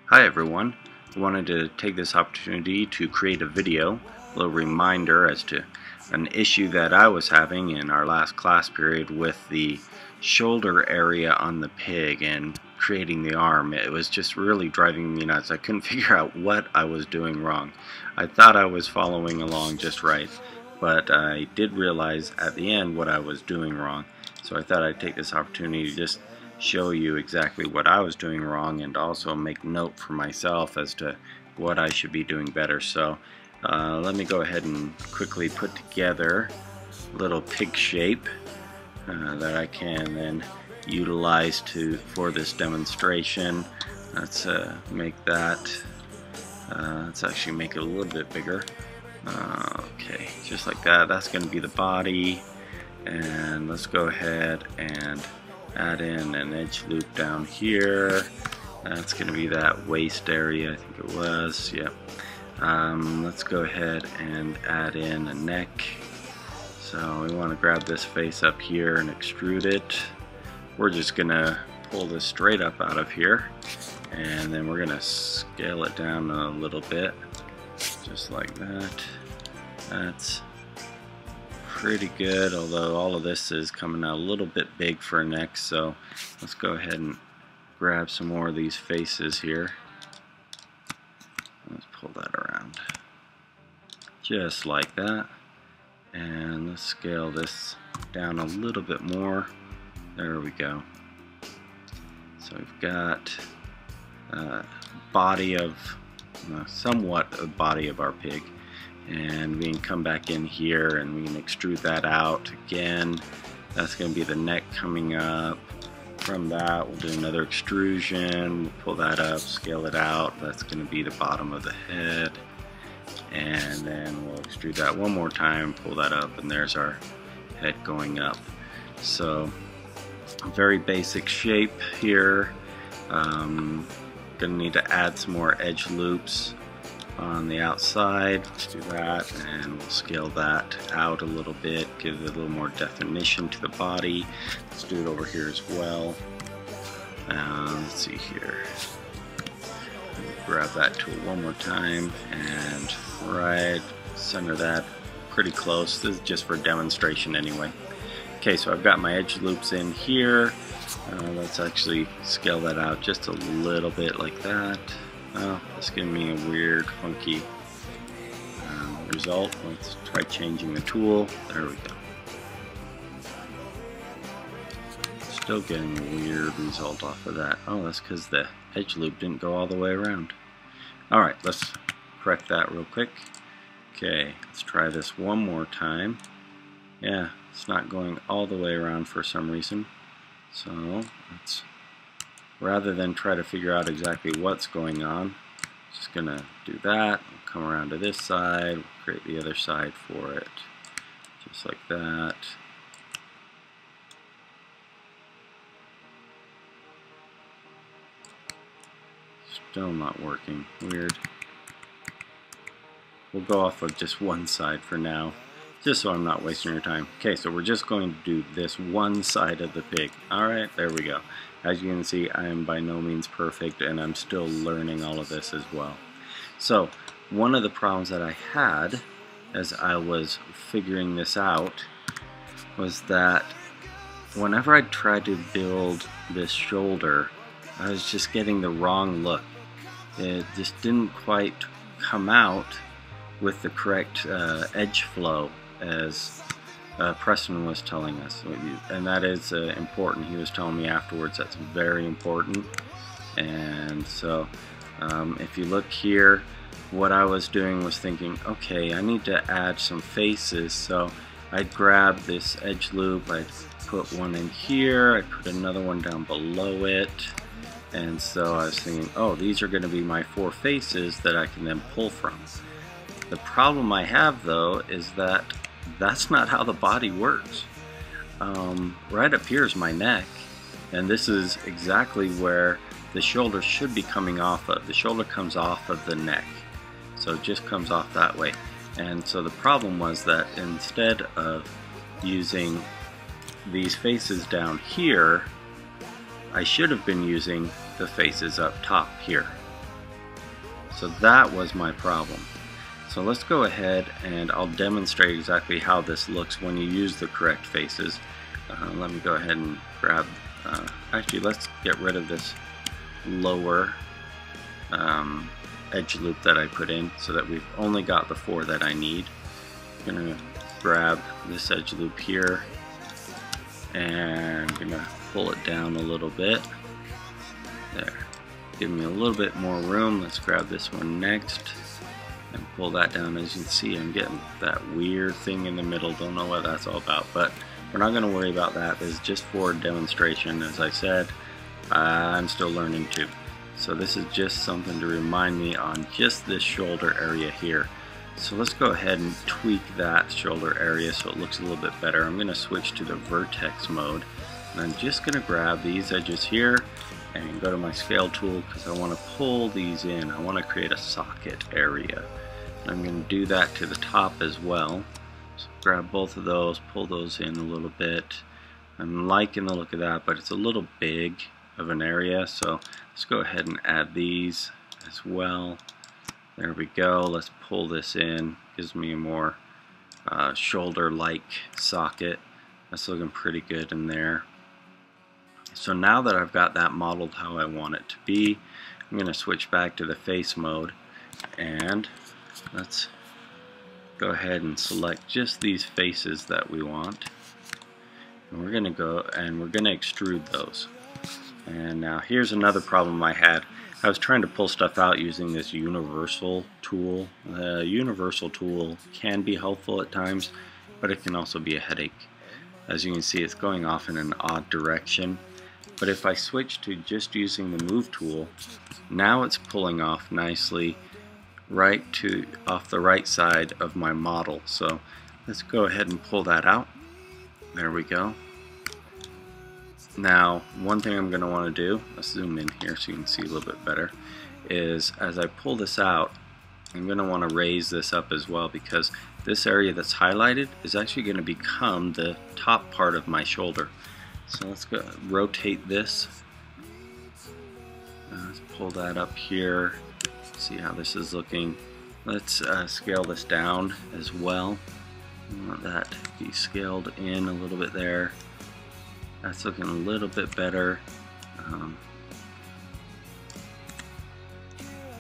Hi everyone, I wanted to take this opportunity to create a video, a little reminder as to an issue that I was having in our last class period with the shoulder area on the pig and creating the arm. It was just really driving me nuts. I couldn't figure out what I was doing wrong. I thought I was following along just right, but I did realize at the end what I was doing wrong. So I thought I'd take this opportunity to just show you exactly what I was doing wrong and also make note for myself as to what I should be doing better. So let me go ahead and quickly put together a little pig shape that I can then utilize for this demonstration. Let's make that, let's actually make it a little bit bigger. Okay, just like that. That's going to be the body, and let's go ahead and add in an edge loop down here. That's going to be that waist area, I think it was. Yep. Let's go ahead and add in a neck. So we want to grab this face up here and extrude it. We're just going to pull this straight up out of here, and then we're going to scale it down a little bit, just like that. That's pretty good, although all of this is coming out a little bit big for a neck. So let's go ahead and grab some more of these faces here. Let's pull that around just like that, and let's scale this down a little bit more. There we go. So we've got body of somewhat a body of our pig, and we can come back in here and we can extrude that out again. That's going to be the neck coming up. From that we'll do another extrusion, we'll pull that up, scale it out. That's going to be the bottom of the head, and then we'll extrude that one more time, pull that up, and there's our head going up. So a very basic shape here. Going to need to add some more edge loops on the outside. Let's do that, and we'll scale that out a little bit, give it a little more definition to the body. Let's do it over here as well. Let's see here. Grab that tool one more time and right center that pretty close. This is just for demonstration anyway. Okay, so I've got my edge loops in here. Let's actually scale that out just a little bit like that. Oh, that's giving me a weird, funky result. Let's try changing the tool. There we go. Still getting a weird result off of that. Oh, that's because the edge loop didn't go all the way around. Alright, let's correct that real quick. Okay, let's try this one more time. Yeah, it's not going all the way around for some reason. So let's, rather than try to figure out exactly what's going on, just gonna do that. We'll come around to this side, we'll create the other side for it, just like that. Still not working. Weird. We'll go off of just one side for now, just so I'm not wasting your time. Okay, so we're just going to do this one side of the pig. Alright, there we go. As you can see, I am by no means perfect, and I'm still learning all of this as well. So, one of the problems that I had as I was figuring this out was that whenever I tried to build this shoulder, I was just getting the wrong look. It just didn't quite come out with the correct edge flow, as Preston was telling us, and that is important. He was telling me afterwards that's very important. And so if you look here, what I was doing was thinking, okay, I need to add some faces. So I'd grab this edge loop, I'd put one in here, I'd put another one down below it, and so I was thinking, oh, these are going to be my four faces that I can then pull from. The problem I have though is that that's not how the body works. Right up here is my neck, and this is exactly where the shoulder should be coming off of. The shoulder comes off of the neck, so it just comes off that way. And so the problem was that instead of using these faces down here, I should have been using the faces up top here. So that was my problem. So let's go ahead and I'll demonstrate exactly how this looks when you use the correct faces. Let me go ahead and grab, actually let's get rid of this lower edge loop that I put in so that we've only got the 4 that I need. I'm going to grab this edge loop here and I'm going to pull it down a little bit. There. Give me a little bit more room. Let's grab this one next and pull that down. As you can see, I'm getting that weird thing in the middle. Don't know what that's all about, but we're not going to worry about that. This is just for demonstration. As I said, I'm still learning too. So this is just something to remind me on just this shoulder area here. So let's go ahead and tweak that shoulder area so it looks a little bit better. I'm going to switch to the vertex mode, and I'm just going to grab these edges here and go to my scale tool because I want to pull these in. I want to create a socket area. And I'm going to do that to the top as well. So grab both of those, pull those in a little bit. I'm liking the look of that, but it's a little big of an area, so let's go ahead and add these as well. There we go. Let's pull this in. Gives me a more shoulder-like socket. That's looking pretty good in there. So now that I've got that modeled how I want it to be, I'm going to switch back to the face mode, and let's go ahead and select just these faces that we want. And we're going to go and we're going to extrude those. And now here's another problem I had. I was trying to pull stuff out using this universal tool. The universal tool can be helpful at times, but it can also be a headache. As you can see, it's going off in an odd direction. But if I switch to just using the move tool, now it's pulling off nicely off the right side of my model. So let's go ahead and pull that out. There we go. Now, one thing I'm going to want to do, let's zoom in here so you can see a little bit better, is as I pull this out, I'm going to want to raise this up as well, because this area that's highlighted is actually going to become the top part of my shoulder. So let's go rotate this. Let's pull that up here, see how this is looking. Let's scale this down as well. I want that to be scaled in a little bit there. That's looking a little bit better.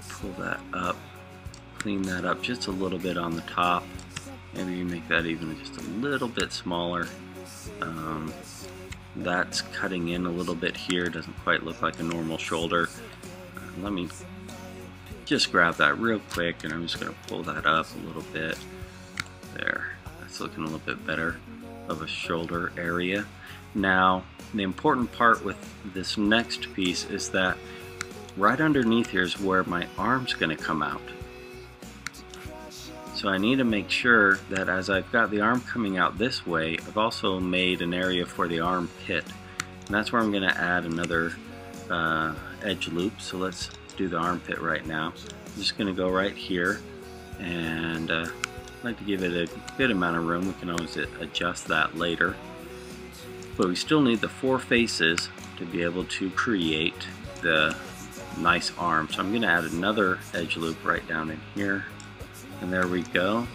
Pull that up, clean that up just a little bit on the top. Maybe you make that even just a little bit smaller. That's cutting in a little bit here. Doesn't quite look like a normal shoulder. Let me just grab that real quick, and I'm just going to pull that up a little bit. There. That's looking a little bit better of a shoulder area. Now, the important part with this next piece is that right underneath here is where my arm's going to come out. So I need to make sure that as I've got the arm coming out this way, I've also made an area for the armpit. And that's where I'm going to add another edge loop. So let's do the armpit right now. I'm just going to go right here, and I like to give it a good amount of room. We can always adjust that later. But we still need the 4 faces to be able to create the nice arm. So I'm going to add another edge loop right down in here. And there we go.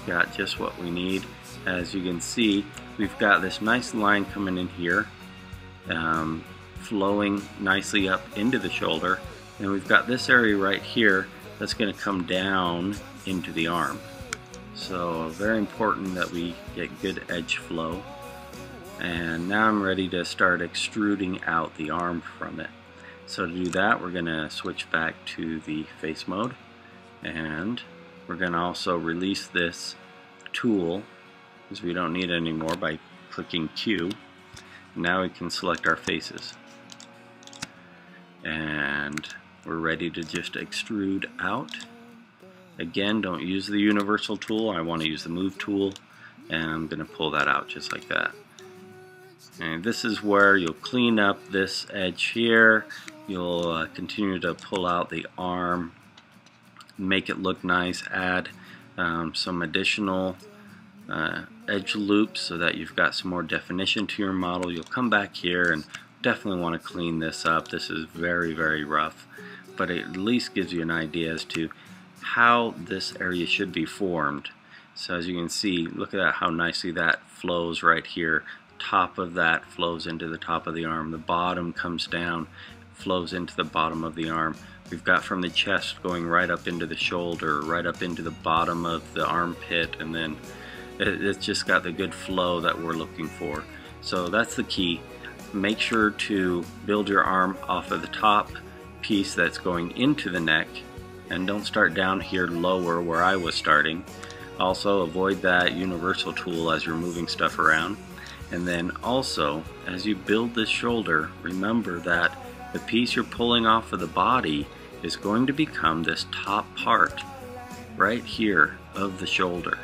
Got just what we need. As you can see, we've got this nice line coming in here, flowing nicely up into the shoulder. And we've got this area right here that's going to come down into the arm. So very important that we get good edge flow. And now I'm ready to start extruding out the arm from it. So to do that, we're going to switch back to the face mode, and we're going to also release this tool because we don't need it anymore by clicking Q. Now we can select our faces, and we're ready to just extrude out. Again, don't use the universal tool. I want to use the move tool, and I'm going to pull that out just like that. And this is where you'll clean up this edge here. You'll continue to pull out the arm, make it look nice, add some additional edge loops so that you've got some more definition to your model. You'll come back here and definitely want to clean this up. This is very, very rough. but it at least gives you an idea as to how this area should be formed. So as you can see, look at that, how nicely that flows right here. Top of that flows into the top of the arm. The bottom comes down, flows into the bottom of the arm. We've got from the chest going right up into the shoulder, right up into the bottom of the armpit, and then it's just got the good flow that we're looking for. So that's the key. Make sure to build your arm off of the top piece that's going into the neck, and don't start down here lower where I was starting. Also avoid that universal tool as you're moving stuff around. And then also, as you build this shoulder, remember that the piece you're pulling off of the body is going to become this top part right here of the shoulder.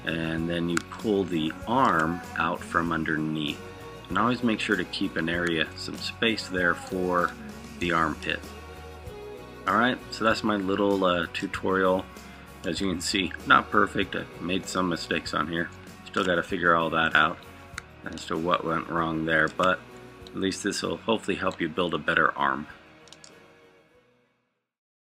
And then you pull the arm out from underneath. And always make sure to keep an area, some space there for the armpit. Alright, so that's my little tutorial. As you can see, not perfect. I made some mistakes on here. Still got to figure all that out as to what went wrong there, but at least this will hopefully help you build a better arm.